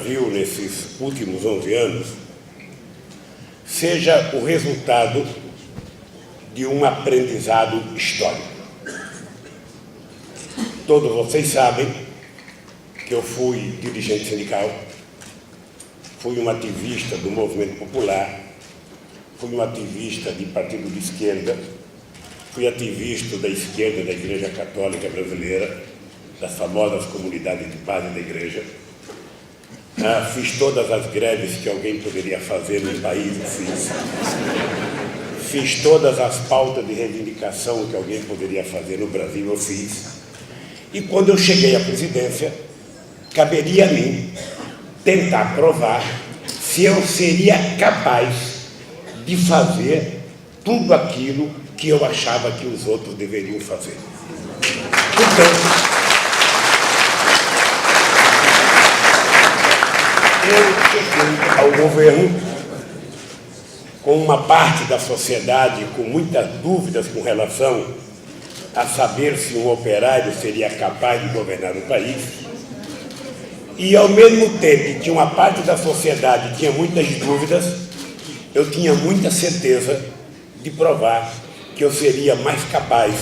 Brasil nesses últimos 11 anos seja o resultado de um aprendizado histórico. Todos vocês sabem que eu fui dirigente sindical, fui um ativista do movimento popular, fui um ativista de partido de esquerda, fui ativista da esquerda da Igreja Católica Brasileira, das famosas comunidades de base da Igreja. Fiz todas as greves que alguém poderia fazer no país, fiz todas as pautas de reivindicação que alguém poderia fazer no Brasil, eu fiz. E quando eu cheguei à presidência, caberia a mim tentar provar se eu seria capaz de fazer tudo aquilo que eu achava que os outros deveriam fazer. Portanto, eu cheguei ao governo com uma parte da sociedade com muitas dúvidas com relação a saber se um operário seria capaz de governar o país, e ao mesmo tempo que uma parte da sociedade tinha muitas dúvidas, eu tinha muita certeza de provar que eu seria mais capaz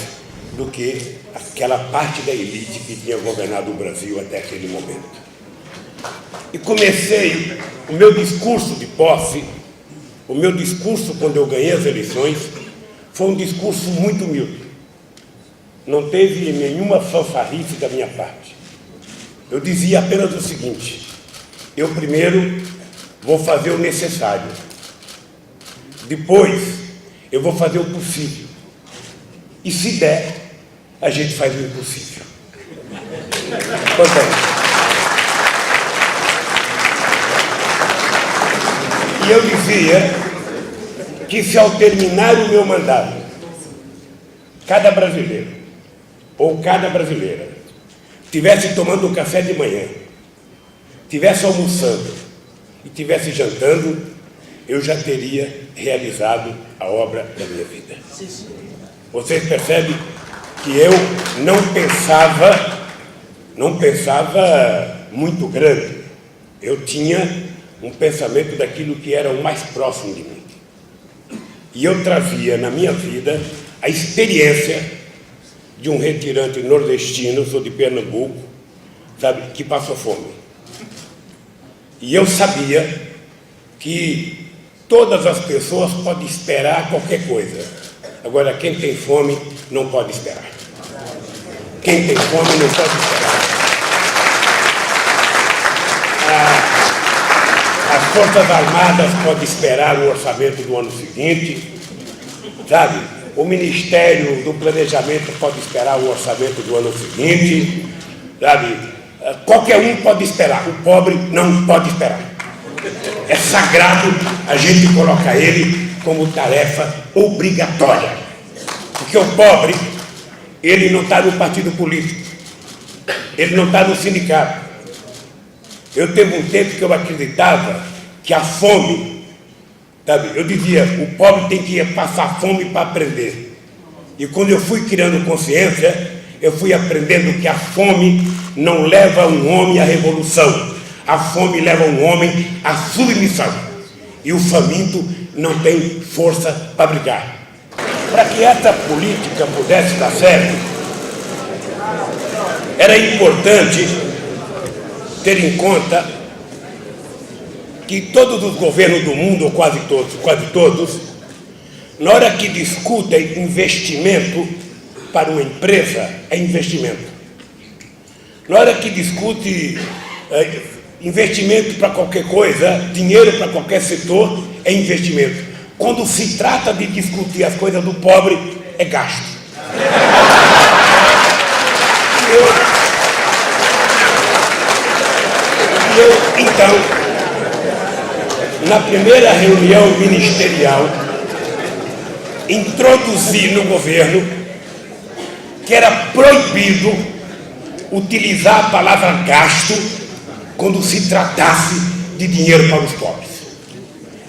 do que aquela parte da elite que tinha governado o Brasil até aquele momento. E comecei o meu discurso de posse, o meu discurso quando eu ganhei as eleições, foi um discurso muito humilde. Não teve nenhuma fanfarrice da minha parte. Eu dizia apenas o seguinte: eu primeiro vou fazer o necessário, depois eu vou fazer o possível, e se der, a gente faz o impossível. Portanto, e eu dizia que se ao terminar o meu mandato, cada brasileiro ou cada brasileira estivesse tomando um café de manhã, estivesse almoçando e estivesse jantando, eu já teria realizado a obra da minha vida. Vocês percebem que eu não pensava muito grande. Eu tinha um pensamento daquilo que era o mais próximo de mim. E eu trazia na minha vida a experiência de um retirante nordestino, sou de Pernambuco, sabe, que passou fome. E eu sabia que todas as pessoas podem esperar qualquer coisa. Agora, quem tem fome não pode esperar. Quem tem fome não pode esperar. As Forças Armadas podem esperar o orçamento do ano seguinte, sabe? O Ministério do Planejamento pode esperar o orçamento do ano seguinte, sabe? Qualquer um pode esperar, o pobre não pode esperar. É sagrado a gente colocar ele como tarefa obrigatória. Porque o pobre, ele não está no partido político, ele não está no sindicato. Eu teve um tempo que eu acreditava que a fome, sabe, eu dizia, o pobre tem que passar fome para aprender. E quando eu fui criando consciência, eu fui aprendendo que a fome não leva um homem à revolução. A fome leva um homem à submissão. E o faminto não tem força para brigar. Para que essa política pudesse dar certo, era importante ter em conta que todos os governos do mundo, ou quase todos, na hora que discutem investimento para uma empresa, é investimento. Na hora que discute investimento para qualquer coisa, dinheiro para qualquer setor, é investimento. Quando se trata de discutir as coisas do pobre, é gasto. Então, na primeira reunião ministerial, introduzi no governo que era proibido utilizar a palavra gasto quando se tratasse de dinheiro para os pobres,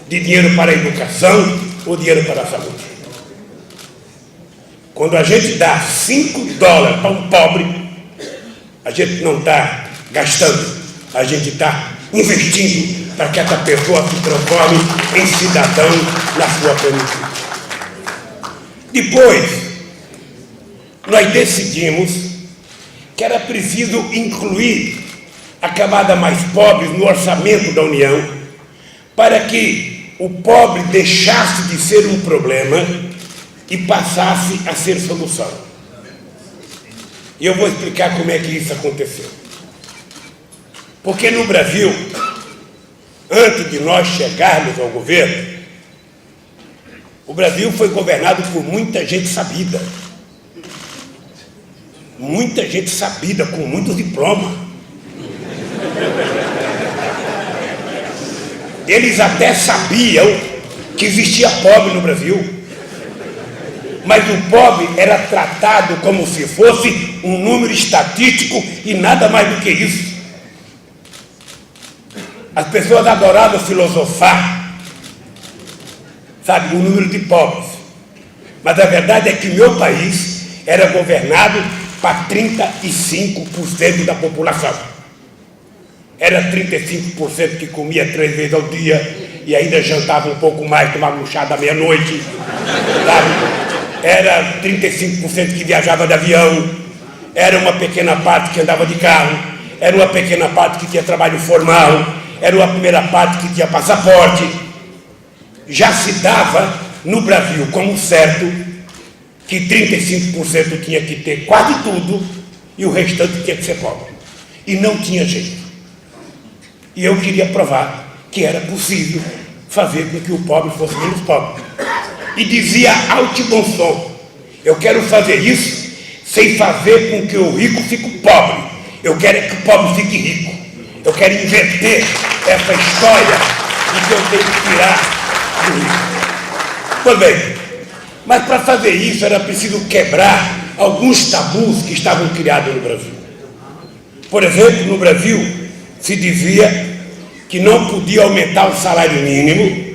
de dinheiro para a educação ou dinheiro para a saúde. Quando a gente dá $5 para um pobre, a gente não está gastando, a gente está investindo para que essa pessoa se transforme em cidadão na sua plenitude. Depois, nós decidimos que era preciso incluir a camada mais pobre no orçamento da União para que o pobre deixasse de ser um problema e passasse a ser solução. E eu vou explicar como é que isso aconteceu. Porque no Brasil, antes de nós chegarmos ao governo, o Brasil foi governado por muita gente sabida. Muita gente sabida, com muitos diplomas. Eles até sabiam que existia pobre no Brasil. Mas o pobre era tratado como se fosse um número estatístico e nada mais do que isso. As pessoas adoravam filosofar, sabe, o número de pobres. Mas a verdade é que meu país era governado para 35% da população. Era 35% que comia 3 vezes ao dia e ainda jantava um pouco mais, tomava um chá da meia-noite, sabe? Era 35% que viajava de avião, era uma pequena parte que andava de carro, era uma pequena parte que tinha trabalho formal, era uma primeira parte que tinha passaporte. Já se dava no Brasil como certo que 35% tinha que ter quase tudo e o restante tinha que ser pobre. E não tinha jeito. E eu queria provar que era possível fazer com que o pobre fosse menos pobre. E dizia alto e bom som: eu quero fazer isso sem fazer com que o rico fique pobre. Eu quero que o pobre fique rico. Eu quero inverter essa história de que eu tenho que tirar do rico. Pois bem, mas para fazer isso era preciso quebrar alguns tabus que estavam criados no Brasil. Por exemplo, no Brasil se dizia que não podia aumentar o salário mínimo,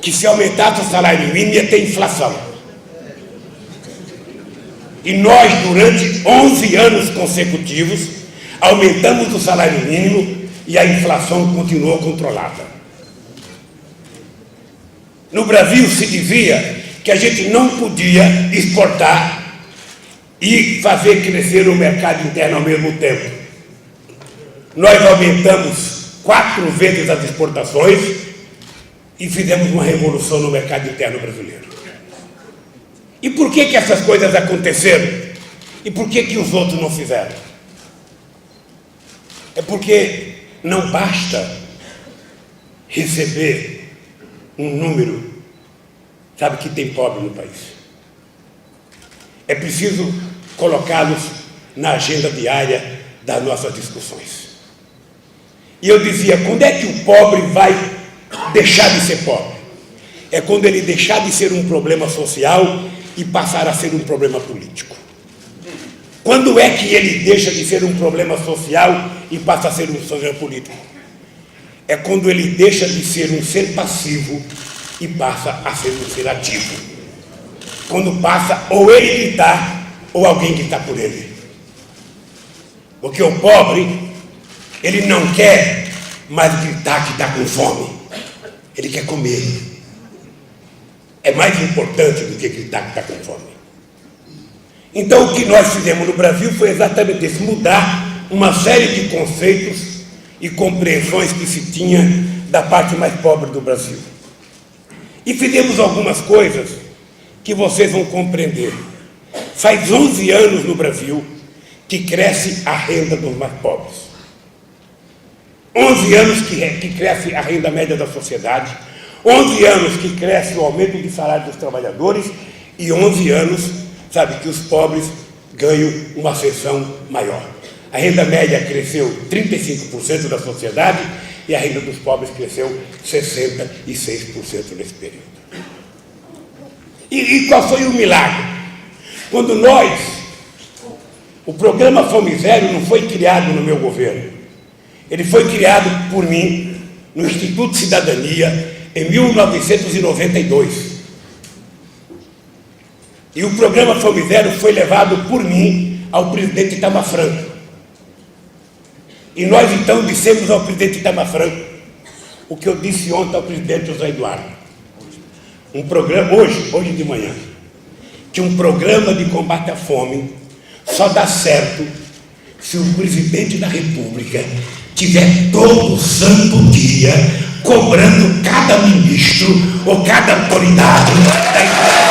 que se aumentasse o salário mínimo ia ter inflação. E nós, durante 11 anos consecutivos, aumentamos o salário mínimo e a inflação continuou controlada. No Brasil se dizia que a gente não podia exportar e fazer crescer o mercado interno ao mesmo tempo. Nós aumentamos 4 vezes as exportações e fizemos uma revolução no mercado interno brasileiro. E por que essas coisas aconteceram? E por que os outros não fizeram? É porque não basta receber um número, sabe, que tem pobre no país. É preciso colocá-los na agenda diária das nossas discussões. E eu dizia, quando é que o pobre vai deixar de ser pobre? É quando ele deixar de ser um problema social e passar a ser um problema político. Quando é que ele deixa de ser um problema social e passa a ser um problema político? É quando ele deixa de ser um ser passivo e passa a ser um ser ativo. Quando passa ou ele gritar ou alguém gritar por ele. Porque o pobre, ele não quer mais gritar que está com fome. Ele quer comer. É mais importante do que gritar que está com fome. Então, o que nós fizemos no Brasil foi exatamente isso, mudar uma série de conceitos e compreensões que se tinha da parte mais pobre do Brasil. E fizemos algumas coisas que vocês vão compreender. Faz 11 anos no Brasil que cresce a renda dos mais pobres. 11 anos que cresce a renda média da sociedade, 11 anos que cresce o aumento de salário dos trabalhadores e 11 anos, sabe, que os pobres ganham uma seção maior. A renda média cresceu 35% da sociedade e a renda dos pobres cresceu 66% nesse período. E qual foi o milagre? Quando o programa Fome Zero não foi criado no meu governo. Ele foi criado por mim no Instituto Cidadania em 1992. E o programa Fome Zero foi levado por mim ao presidente Itamar Franco. E nós então dissemos ao presidente Itamar Franco o que eu disse ontem ao presidente José Eduardo. Um programa, hoje de manhã, que um programa de combate à fome só dá certo se o presidente da República tiver todo santo dia cobrando cada ministro ou cada autoridade da